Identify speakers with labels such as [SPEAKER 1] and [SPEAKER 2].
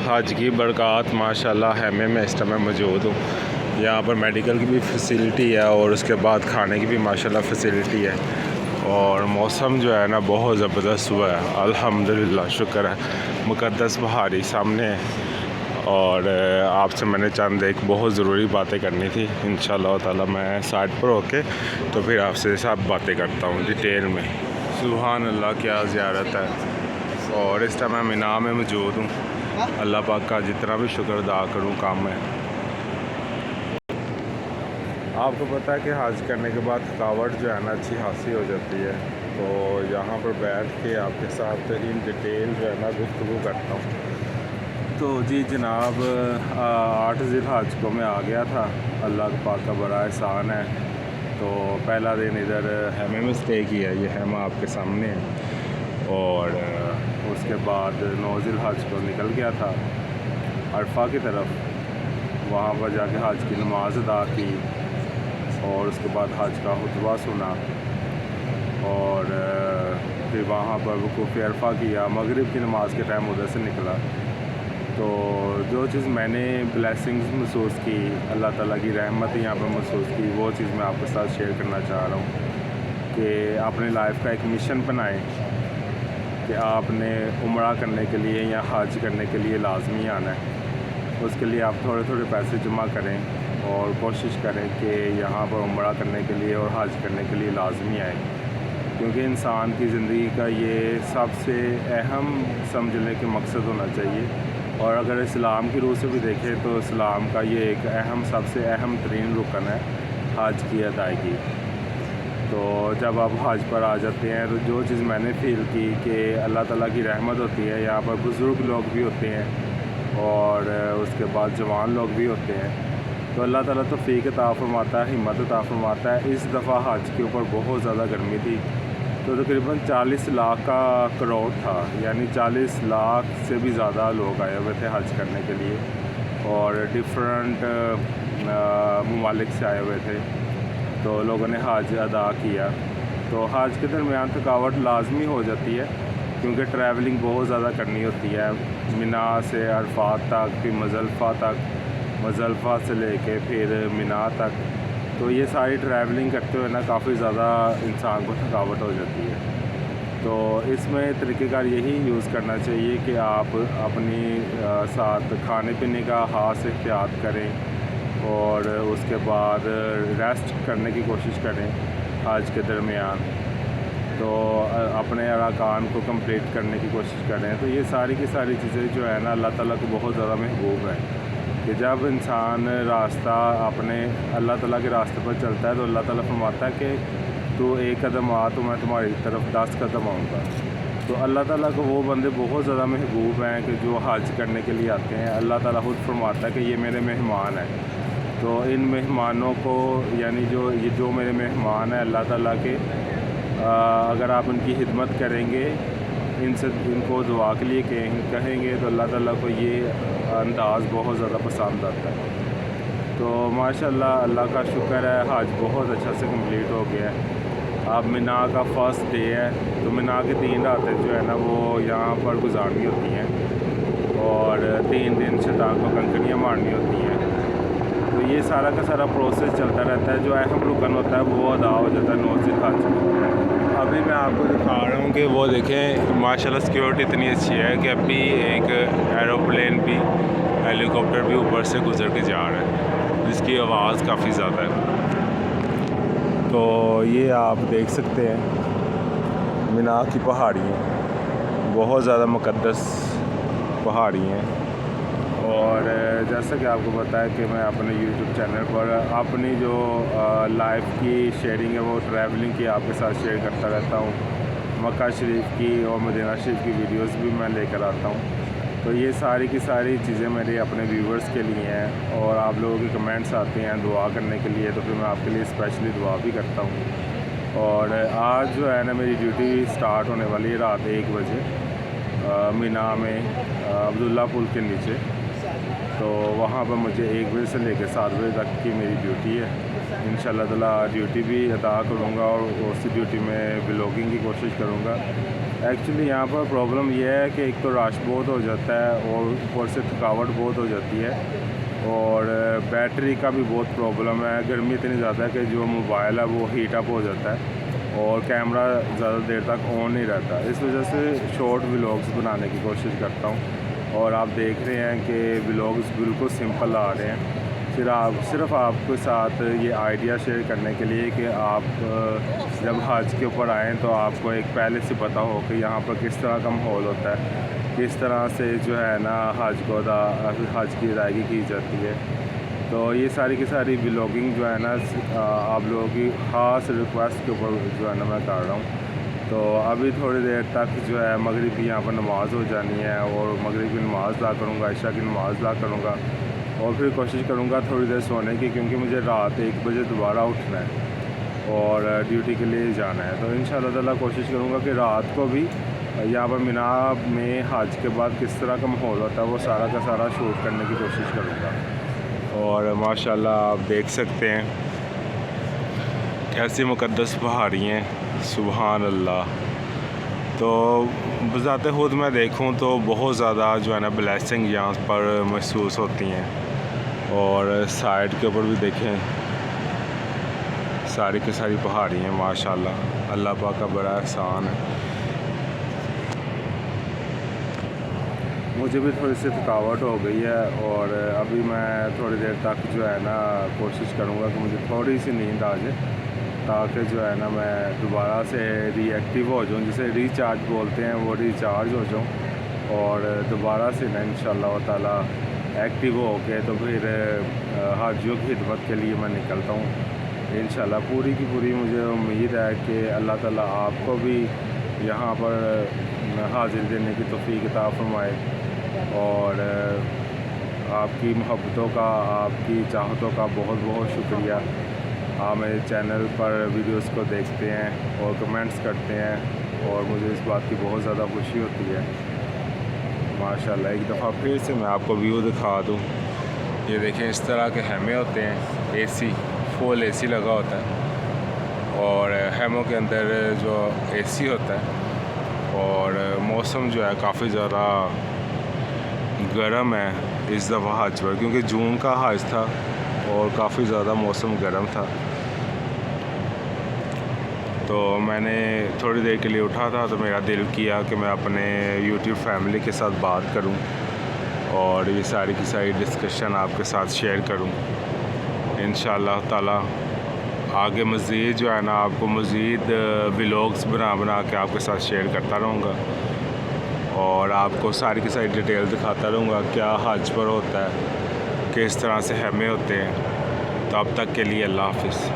[SPEAKER 1] حج کی برکات ماشاءاللہ خیمے میں اس ٹائم میں موجود ہوں. یہاں پر میڈیکل کی بھی فیسلٹی ہے اور اس کے بعد کھانے کی بھی ماشاءاللہ فیسلٹی ہے. اور موسم جو ہے نا بہت زبردست ہوا ہے الحمدللہ. شکر ہے مقدس پہاڑی سامنے ہے. اور آپ سے میں نے چند ایک بہت ضروری باتیں کرنی تھی. انشاءاللہ تعالی میں سائٹ پر ہو کے تو پھر آپ سے سب باتیں کرتا ہوں ڈیٹیل میں. سبحان اللہ کیا زیارت ہے. اور اس ٹائم میں مینا میں موجود ہوں. اللہ پاک کا جتنا بھی شکر ادا کروں کام ہے. آپ کو پتہ ہے کہ حج کرنے کے بعد تھکاوٹ جو ہے نا اچھی خاصی ہو جاتی ہے. تو یہاں پر بیٹھ کے آپ کے ساتھ ان ڈیٹیل جو ہے نا گفتگو کرتا ہوں. تو جی جناب 8 ذی الحج کو میں آ گیا تھا. اللہ پاک کا بڑا احسان ہے. تو پہلا دن ادھر خیمے میں اسٹے کیا. یہ خیمہ آپ کے سامنے ہے. اور اس کے بعد 9 ذی الحج کو نکل گیا تھا عرفہ کی طرف. وہاں پر جا کے حج کی نماز ادا کی اور اس کے بعد حج کا خطبہ سنا. اور پھر وہاں پر وقوف عرفہ کیا. مغرب کی نماز کے ٹائم ادھر سے نکلا. تو جو چیز میں نے بلیسنگز محسوس کی, اللہ تعالیٰ کی رحمت یہاں پر محسوس کی, وہ چیز میں آپ کے ساتھ شیئر کرنا چاہ رہا ہوں کہ اپنے لائف کا ایک مشن بنائیں کہ آپ نے عمرہ کرنے کے لیے یا حج کرنے کے لیے لازمی آنا ہے. اس کے لیے آپ تھوڑے تھوڑے پیسے جمع کریں اور کوشش کریں کہ یہاں پر عمرہ کرنے کے لیے اور حج کرنے کے لیے لازمی آئیں. کیونکہ انسان کی زندگی کا یہ سب سے اہم سمجھنے کے مقصد ہونا چاہیے. اور اگر اسلام کی روح سے بھی دیکھیں تو اسلام کا یہ ایک سب سے اہم ترین رکن ہے حج کی ادائیگی. تو جب آپ حج پر آ جاتے ہیں تو جو چیز میں نے فیل کی کہ اللہ تعالیٰ کی رحمت ہوتی ہے. یہاں پر بزرگ لوگ بھی ہوتے ہیں اور اس کے بعد جوان لوگ بھی ہوتے ہیں. تو اللہ تعالیٰ توفیق عطا فرماتا ہے, ہمت عطا فرماتا ہے. اس دفعہ حج کے اوپر بہت زیادہ گرمی تھی. تو تقریباً 40 لاکھ کا کراؤڈ تھا. یعنی 40 لاکھ سے بھی زیادہ لوگ آئے ہوئے تھے حج کرنے کے لیے اور ڈفرینٹ ممالک سے آئے ہوئے تھے. تو لوگوں نے حج ادا کیا. تو حج کے درمیان تھکاوٹ لازمی ہو جاتی ہے کیونکہ ٹریولنگ بہت زیادہ کرنی ہوتی ہے. مینا سے عرفات تک, پھر مزدلفہ تک, مزدلفہ سے لے کے پھر مینا تک. تو یہ ساری ٹریولنگ کرتے ہوئے نا کافی زیادہ انسان کو تھکاوٹ ہو جاتی ہے. تو اس میں طریقہ کار یہی یوز کرنا چاہیے کہ آپ اپنی ساتھ کھانے پینے کا خاص احتیاط کریں اور اس کے بعد ریسٹ کرنے کی کوشش کریں حج کے درمیان. تو اپنے ارکان کو کمپلیٹ کرنے کی کوشش کریں. تو یہ ساری کی ساری چیزیں جو ہے نا اللہ تعالیٰ کو بہت زیادہ محبوب ہیں کہ جب انسان راستہ اپنے اللہ تعالیٰ کے راستے پر چلتا ہے تو اللہ تعالیٰ فرماتا ہے کہ تو 1 قدم آ تو میں تمہاری طرف 10 قدم آؤں گا. تو اللہ تعالیٰ کو وہ بندے بہت زیادہ محبوب ہیں کہ جو حج کرنے کے لیے آتے ہیں. اللہ تعالیٰ خود فرماتا ہے کہ یہ میرے مہمان ہیں. تو ان مہمانوں کو یعنی جو میرے مہمان ہیں اللہ تعالیٰ کے, اگر آپ ان کی خدمت کریں گے, ان کو دعا کے لیے کہیں گے تو اللہ تعالیٰ کو یہ انداز بہت زیادہ پسند آتا ہے. تو ماشاءاللہ اللہ کا شکر ہے حج بہت اچھا سے کمپلیٹ ہو گیا ہے. اب مینا کا فرسٹ ڈے ہے. تو مینا کی 3 راتیں جو ہے نا وہ یہاں پر گزارنی ہوتی ہیں اور 3 دن شیطان کو کنکریاں مارنی ہوتی ہیں. تو یہ سارا کا سارا پروسیس چلتا رہتا ہے. جو اہم رکن ہوتا ہے وہ ادا ہو جاتا ہے 9 ذی الحج کو. ابھی میں آپ کو دکھا رہا ہوں کہ وہ دیکھیں ماشاءاللہ سیکیورٹی اتنی اچھی ہے کہ ابھی ایک ایروپلین بھی, ہیلی کاپٹر بھی اوپر سے گزر کے جا رہا ہے جس کی آواز کافی زیادہ ہے. تو یہ آپ دیکھ سکتے ہیں مینا کی پہاڑیاں بہت زیادہ مقدس پہاڑی ہیں. اور جیسا کہ آپ کو پتہ ہے کہ میں اپنے یوٹیوب چینل پر اپنی جو لائف کی شیئرنگ ہے وہ ٹریولنگ کی آپ کے ساتھ شیئر کرتا رہتا ہوں. مکہ شریف کی اور مدینہ شریف کی ویڈیوز بھی میں لے کر آتا ہوں. تو یہ ساری کی ساری چیزیں میرے اپنے ویورز کے لیے ہیں اور آپ لوگوں کے کمنٹس آتے ہیں دعا کرنے کے لیے. تو پھر میں آپ کے لیے اسپیشلی دعا بھی کرتا ہوں. اور آج جو ہے نا میری ڈیوٹی سٹارٹ ہونے والی ہے رات 1 بجے مینا میں عبداللہ پل کے نیچے. تو وہاں پر مجھے 1 بجے سے لے کے 7 بجے تک کی میری ڈیوٹی ہے. انشاءاللہ تعالیٰ ڈیوٹی بھی ادا کروں گا اور اسی ڈیوٹی میں بلاگنگ کی کوشش کروں گا. ایکچولی یہاں پر پرابلم یہ ہے کہ ایک تو رش بہت ہو جاتا ہے اور اوپر سے تھکاوٹ بہت ہو جاتی ہے، اور بیٹری کا بھی بہت پرابلم ہے. گرمی اتنی زیادہ ہے کہ جو موبائل ہے وہ ہیٹ اپ ہو جاتا ہے اور کیمرہ زیادہ دیر تک آن نہیں رہتا. اس وجہ سے شارٹ ولاگس بنانے کی کوشش کرتا ہوں، اور آپ دیکھ رہے ہیں کہ ولاگس بالکل سمپل آ رہے ہیں. صرف آپ کے ساتھ یہ آئیڈیا شیئر کرنے کے لیے کہ آپ جب حج کے اوپر آئیں تو آپ کو ایک پہلے سے پتہ ہو کہ یہاں پر کس طرح کا ماحول ہوتا ہے، کس طرح سے جو ہے نا حج کی ادائیگی کی جاتی ہے. تو یہ ساری کی ساری ولاگنگ جو ہے نا آپ لوگوں کی خاص ریکویسٹ کے اوپر جو ہے نا میں کر رہا ہوں. تو ابھی تھوڑی دیر تک جو ہے مغرب کی یہاں پر نماز ہو جانی ہے، اور مغرب کی نماز ادا کروں گا، عشاء کی نماز ادا کروں گا، اور پھر کوشش کروں گا تھوڑی دیر سونے کی، کیونکہ مجھے رات 1 بجے دوبارہ اٹھنا ہے اور ڈیوٹی کے لیے جانا ہے. تو انشاءاللہ تعالیٰ کوشش کروں گا کہ رات کو بھی یہاں پر مینا میں حج کے بعد کس طرح کا ماحول ہوتا ہے وہ سارا کا سارا شوٹ کرنے کی کوشش کروں گا. اور ماشاءاللہ آپ دیکھ سکتے ہیں کیسی مقدس پہاڑی ہیں، سبحان اللہ. تو بذات خود میں دیکھوں تو بہت زیادہ جو ہے نا بلیسنگ یہاں پر محسوس ہوتی ہیں. اور سائڈ کے اوپر بھی دیکھیں ساری کی ساری پہاڑی ہیں ماشاءاللہ. اللہ پاک کا بڑا احسان ہے. مجھے بھی تھوڑی سی تھکاوٹ ہو گئی ہے، اور ابھی میں تھوڑی دیر تک جو ہے نا کوشش کروں گا کہ مجھے تھوڑی سی نیند آ جائے، تاکہ جو ہے نا میں دوبارہ سے ری ایکٹیو ہو جاؤں، جسے ریچارج بولتے ہیں، وہ ریچارج ہو جاؤں، اور دوبارہ سے نا انشاءاللہ تعالیٰ ایکٹیو ہو کے تو پھر حاجیوں کی خدمت کے لیے میں نکلتا ہوں. انشاءاللہ پوری کی پوری مجھے امید ہے کہ اللہ تعالیٰ آپ کو بھی یہاں پر حاضر دینے کی توفیق عطا فرمائے، اور آپ کی محبتوں کا، آپ کی چاہتوں کا بہت بہت شکریہ. آپ میرے چینل پر ویڈیوز کو دیکھتے ہیں اور کمنٹس کرتے ہیں، اور مجھے اس بات کی بہت زیادہ خوشی ہوتی ہے ماشاءاللہ. ایک دفعہ پھر سے میں آپ کو ویو دکھا دوں. یہ دیکھیں اس طرح کے خیمے ہوتے ہیں، اے سی، فل اے سی لگا ہوتا ہے، اور خیموں کے اندر جو اے سی ہوتا ہے، اور موسم جو ہے کافی زیادہ گرم ہے اس دفعہ حج پر، کیونکہ جون کا حج تھا اور کافی زیادہ موسم گرم تھا. تو میں نے تھوڑی دیر کے لیے اٹھا تھا تو میرا دل کیا کہ میں اپنے یوٹیوب فیملی کے ساتھ بات کروں اور یہ ساری کی ساری ڈسکشن آپ کے ساتھ شیئر کروں. انشاءاللہ تعالیٰ آگے مزید جو ہے نا آپ کو مزید ولاگس بنا کے آپ کے ساتھ شیئر کرتا رہوں گا، اور آپ کو ساری کی ساری ڈیٹیل دکھاتا رہوں گا کیا حج پر ہوتا ہے، کس طرح سے خیمے ہوتے ہیں. تو اب تک کے لیے اللہ حافظ.